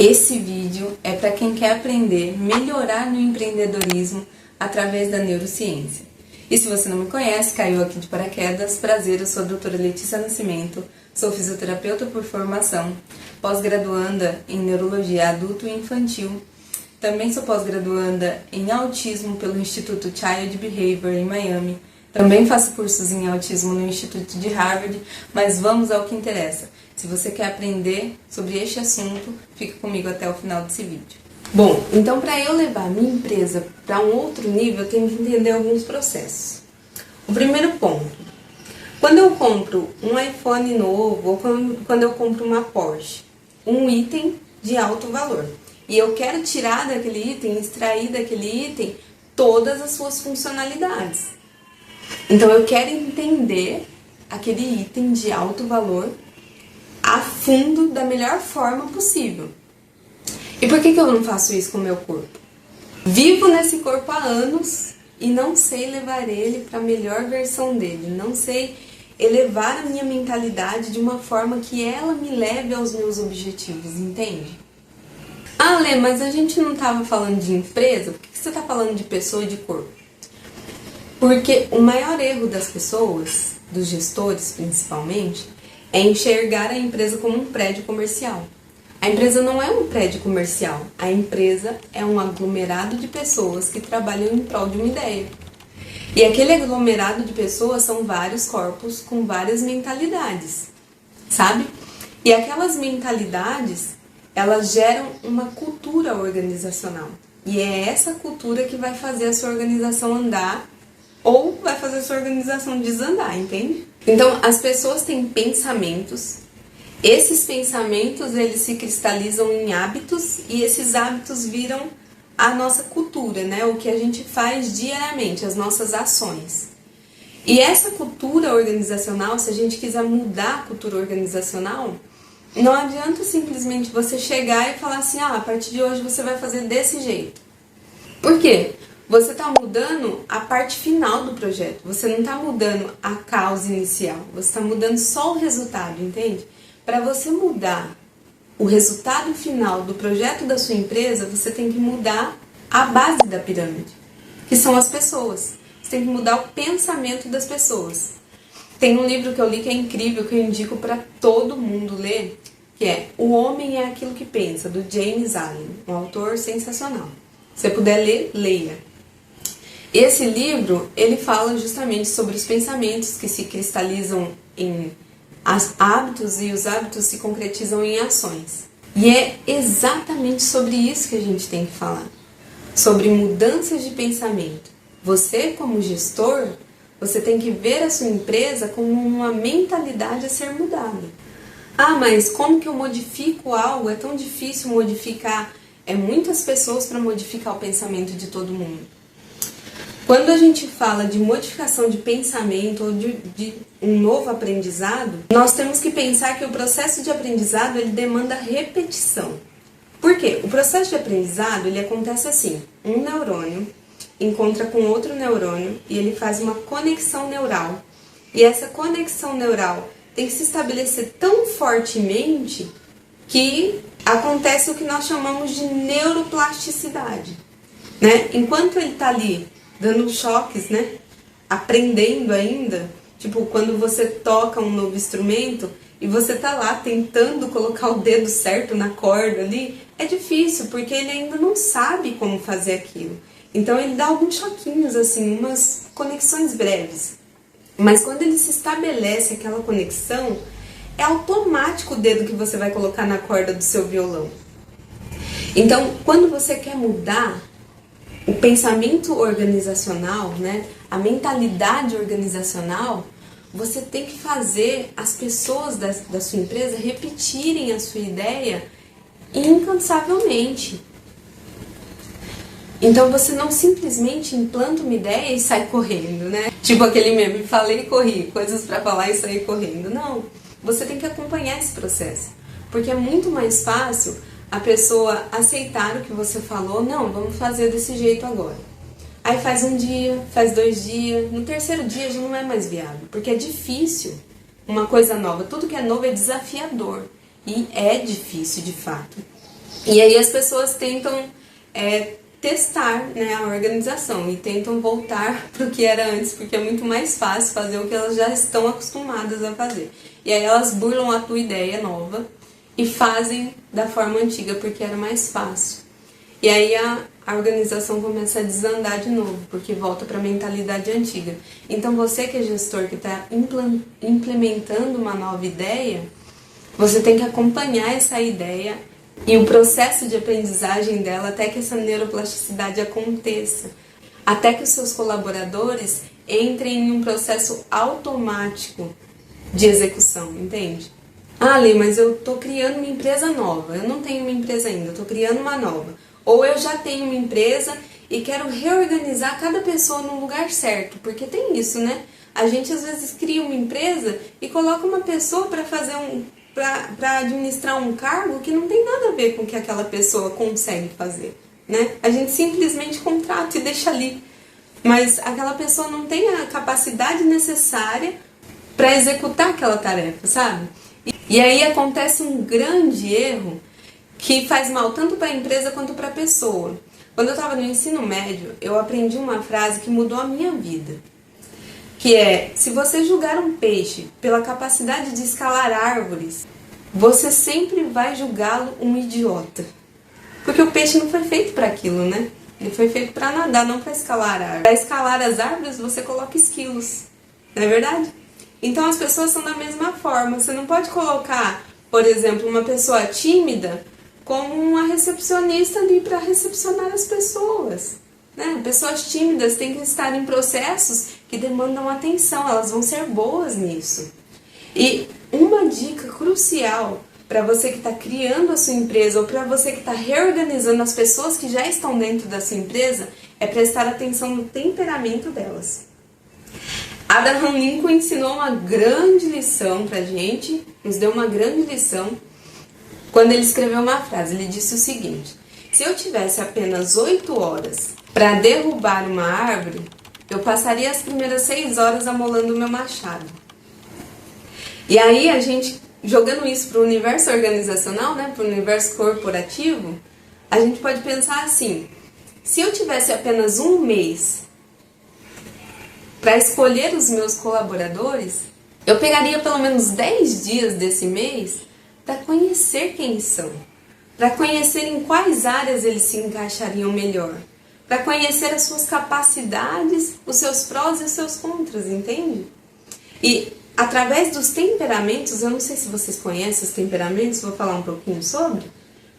Esse vídeo é para quem quer aprender, melhorar no empreendedorismo através da neurociência. E se você não me conhece, caiu aqui de paraquedas, prazer, eu sou a doutora Letícia Nascimento, sou fisioterapeuta por formação, pós-graduanda em neurologia adulto e infantil. Também sou pós-graduanda em autismo pelo Instituto Child Behavior em Miami. Também faço cursos em autismo no Instituto de Harvard, mas vamos ao que interessa. Se você quer aprender sobre este assunto, fique comigo até o final desse vídeo. Bom, então para eu levar a minha empresa para um outro nível, eu tenho que entender alguns processos. O primeiro ponto, quando eu compro um iPhone novo ou quando eu compro uma Porsche, um item de alto valor, e eu quero tirar daquele item, extrair daquele item todas as suas funcionalidades. Então eu quero entender aquele item de alto valor a fundo da melhor forma possível. E por que eu não faço isso com o meu corpo? Vivo nesse corpo há anos e não sei levar ele para a melhor versão dele. Não sei elevar a minha mentalidade de uma forma que ela me leve aos meus objetivos, entende? Ah, Lê, mas a gente não estava falando de empresa? Por que você está falando de pessoa e de corpo? Porque o maior erro das pessoas, dos gestores principalmente, é enxergar a empresa como um prédio comercial. A empresa não é um prédio comercial, a empresa é um aglomerado de pessoas que trabalham em prol de uma ideia. E aquele aglomerado de pessoas são vários corpos com várias mentalidades, sabe? E aquelas mentalidades, elas geram uma cultura organizacional. E é essa cultura que vai fazer a sua organização andar ou vai fazer a sua organização desandar, entende? Então, as pessoas têm pensamentos, esses pensamentos eles se cristalizam em hábitos e esses hábitos viram a nossa cultura, né? O que a gente faz diariamente, as nossas ações. E essa cultura organizacional, se a gente quiser mudar a cultura organizacional, não adianta simplesmente você chegar e falar assim, a partir de hoje você vai fazer desse jeito. Por quê? Você está mudando a parte final do projeto, você não está mudando a causa inicial, você está mudando só o resultado, entende? Para você mudar o resultado final do projeto da sua empresa, você tem que mudar a base da pirâmide, que são as pessoas. Você tem que mudar o pensamento das pessoas. Tem um livro que eu li que é incrível, que eu indico para todo mundo ler, que é O Homem é Aquilo que Pensa, do James Allen, um autor sensacional. Se você puder ler, leia. Esse livro, ele fala justamente sobre os pensamentos que se cristalizam em hábitos e os hábitos se concretizam em ações. E é exatamente sobre isso que a gente tem que falar. Sobre mudanças de pensamento. Você, como gestor, você tem que ver a sua empresa como uma mentalidade a ser mudada. Ah, mas como que eu modifico algo? É tão difícil modificar. É muitas pessoas para modificar o pensamento de todo mundo. Quando a gente fala de modificação de pensamento ou de um novo aprendizado, nós temos que pensar que o processo de aprendizado ele demanda repetição. Por quê? O processo de aprendizado ele acontece assim, um neurônio encontra com outro neurônio e ele faz uma conexão neural. E essa conexão neural tem que se estabelecer tão fortemente que acontece o que nós chamamos de neuroplasticidade, né? Enquanto ele está ali dando choques, né? Aprendendo ainda. Tipo, quando você toca um novo instrumento e você tá lá tentando colocar o dedo certo na corda ali, é difícil, porque ele ainda não sabe como fazer aquilo. Então ele dá alguns choquinhos, assim, umas conexões breves. Mas quando ele se estabelece aquela conexão, é automático o dedo que você vai colocar na corda do seu violão. Então, quando você quer mudar o pensamento organizacional, né, a mentalidade organizacional, você tem que fazer as pessoas da sua empresa repetirem a sua ideia incansavelmente. Então você não simplesmente implanta uma ideia e sai correndo, né? Tipo aquele meme, falei e corri, coisas para falar e sair correndo. Não, você tem que acompanhar esse processo, porque é muito mais fácil a pessoa aceitar o que você falou, não, vamos fazer desse jeito agora. Aí faz um dia, faz 2 dias, no terceiro dia já não é mais viável, porque é difícil uma coisa nova. Tudo que é novo é desafiador e é difícil de fato. E aí as pessoas tentam testar, né, a organização e tentam voltar para o que era antes, porque é muito mais fácil fazer o que elas já estão acostumadas a fazer. E aí elas burlam a tua ideia nova e fazem da forma antiga, porque era mais fácil. E aí a organização começa a desandar de novo, porque volta para a mentalidade antiga. Então você que é gestor, que está implementando uma nova ideia, você tem que acompanhar essa ideia e o processo de aprendizagem dela até que essa neuroplasticidade aconteça, até que os seus colaboradores entrem em um processo automático de execução, entende? Ah, Lê, mas eu estou criando uma empresa nova, eu não tenho uma empresa ainda, eu estou criando uma nova. Ou eu já tenho uma empresa e quero reorganizar cada pessoa no lugar certo, porque tem isso, né? A gente às vezes cria uma empresa e coloca uma pessoa para fazer para administrar um cargo que não tem nada a ver com o que aquela pessoa consegue fazer, né? A gente simplesmente contrata e deixa ali, mas aquela pessoa não tem a capacidade necessária para executar aquela tarefa, sabe? E aí acontece um grande erro que faz mal tanto para a empresa quanto para a pessoa. Quando eu estava no ensino médio, eu aprendi uma frase que mudou a minha vida, que é: se você julgar um peixe pela capacidade de escalar árvores, você sempre vai julgá-lo um idiota. Porque o peixe não foi feito para aquilo, né? Ele foi feito para nadar, não para escalar árvores. Para escalar as árvores, você coloca esquilos, não é verdade? Então as pessoas são da mesma forma. Você não pode colocar, por exemplo, uma pessoa tímida como uma recepcionista ali para recepcionar as pessoas, né? Pessoas tímidas têm que estar em processos que demandam atenção, elas vão ser boas nisso. E uma dica crucial para você que está criando a sua empresa ou para você que está reorganizando as pessoas que já estão dentro da sua empresa é prestar atenção no temperamento delas. Abraham Lincoln ensinou uma grande lição para a gente, nos deu uma grande lição quando ele escreveu uma frase. Ele disse o seguinte: se eu tivesse apenas 8 horas para derrubar uma árvore, eu passaria as primeiras 6 horas amolando o meu machado. E aí a gente, jogando isso para o universo organizacional, né, para o universo corporativo, a gente pode pensar assim: se eu tivesse apenas um mês para escolher os meus colaboradores, eu pegaria pelo menos 10 dias desse mês para conhecer quem são, para conhecer em quais áreas eles se encaixariam melhor, para conhecer as suas capacidades, os seus prós e os seus contras, entende? E através dos temperamentos, eu não sei se vocês conhecem os temperamentos, vou falar um pouquinho sobre,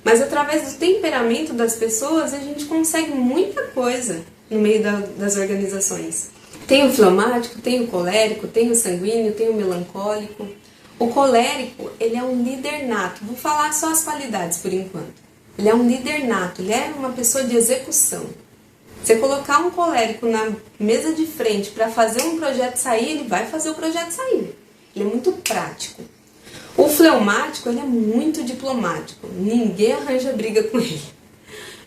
mas através do temperamento das pessoas a gente consegue muita coisa no meio das organizações. Tem o fleumático, tem o colérico, tem o sanguíneo, tem o melancólico. O colérico, ele é um líder nato. Vou falar só as qualidades por enquanto. Ele é um líder nato, ele é uma pessoa de execução. Você colocar um colérico na mesa de frente para fazer um projeto sair, ele vai fazer o projeto sair. Ele é muito prático. O fleumático, ele é muito diplomático. Ninguém arranja briga com ele.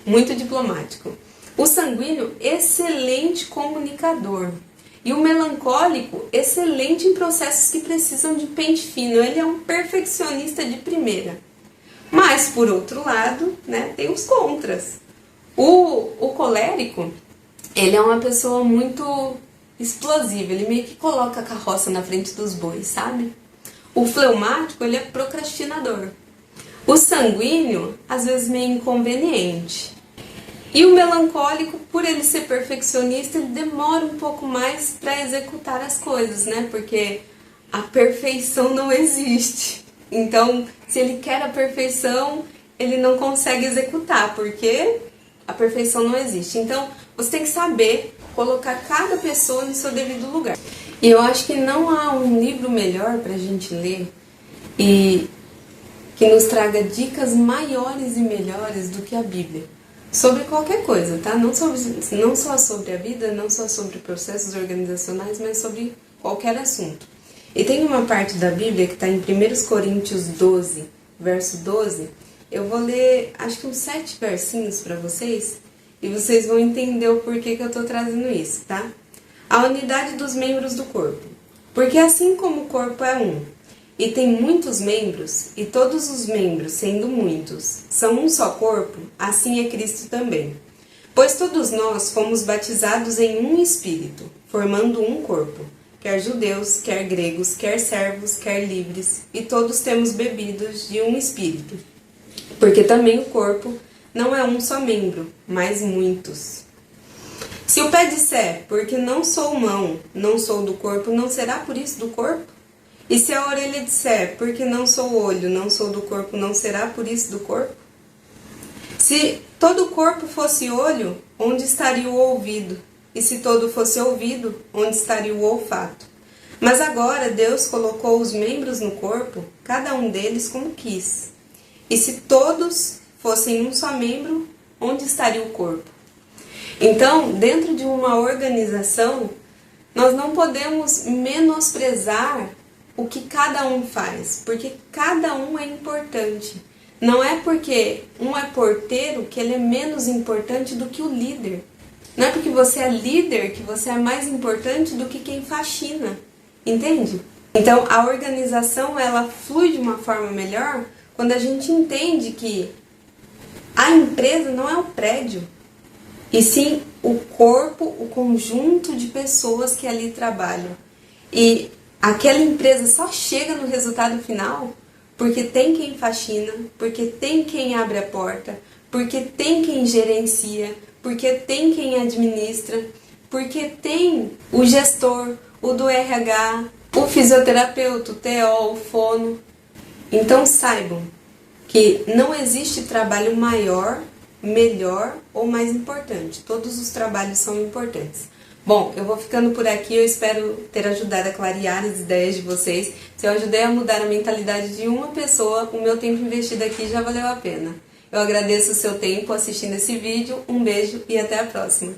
Muito diplomático. O sanguíneo, excelente comunicador. E o melancólico, excelente em processos que precisam de pente fino. Ele é um perfeccionista de primeira. Mas, por outro lado, né, tem os contras. O colérico, ele é uma pessoa muito explosiva. Ele meio que coloca a carroça na frente dos bois, sabe? O fleumático, ele é procrastinador. O sanguíneo, às vezes meio inconveniente. E o melancólico, por ele ser perfeccionista, ele demora um pouco mais para executar as coisas, né? Porque a perfeição não existe. Então, se ele quer a perfeição, ele não consegue executar, porque a perfeição não existe. Então, você tem que saber colocar cada pessoa no seu devido lugar. E eu acho que não há um livro melhor para a gente ler e que nos traga dicas maiores e melhores do que a Bíblia. Sobre qualquer coisa, tá? Não só sobre a vida, não só sobre processos organizacionais, mas sobre qualquer assunto. E tem uma parte da Bíblia que está em 1 Coríntios 12, verso 12. Eu vou ler, acho que uns 7 versinhos para vocês, e vocês vão entender o porquê que eu estou trazendo isso, tá? A unidade dos membros do corpo. Porque assim como o corpo é um, e tem muitos membros, e todos os membros, sendo muitos, são um só corpo, assim é Cristo também. Pois todos nós fomos batizados em um Espírito, formando um corpo, quer judeus, quer gregos, quer servos, quer livres, e todos temos bebidos de um Espírito. Porque também o corpo não é um só membro, mas muitos. Se o pé disser, porque não sou mão, não sou do corpo, não será por isso do corpo? E se a orelha disser, porque não sou olho, não sou do corpo, não será por isso do corpo? Se todo o corpo fosse olho, onde estaria o ouvido? E se todo fosse ouvido, onde estaria o olfato? Mas agora Deus colocou os membros no corpo, cada um deles como quis. E se todos fossem um só membro, onde estaria o corpo? Então, dentro de uma organização, nós não podemos menosprezar o que cada um faz, porque cada um é importante. Não é porque um é porteiro que ele é menos importante do que o líder. Não é porque você é líder que você é mais importante do que quem faxina. Entende? Então, a organização ela flui de uma forma melhor quando a gente entende que a empresa não é o prédio, e sim o corpo, o conjunto de pessoas que ali trabalham. E aquela empresa só chega no resultado final porque tem quem faxina, porque tem quem abre a porta, porque tem quem gerencia, porque tem quem administra, porque tem o gestor, o do RH, o fisioterapeuta, o TO, o fono. Então saibam que não existe trabalho maior, melhor ou mais importante. Todos os trabalhos são importantes. Bom, eu vou ficando por aqui, eu espero ter ajudado a clarear as ideias de vocês. Se eu ajudei a mudar a mentalidade de uma pessoa, o meu tempo investido aqui já valeu a pena. Eu agradeço o seu tempo assistindo esse vídeo, um beijo e até a próxima.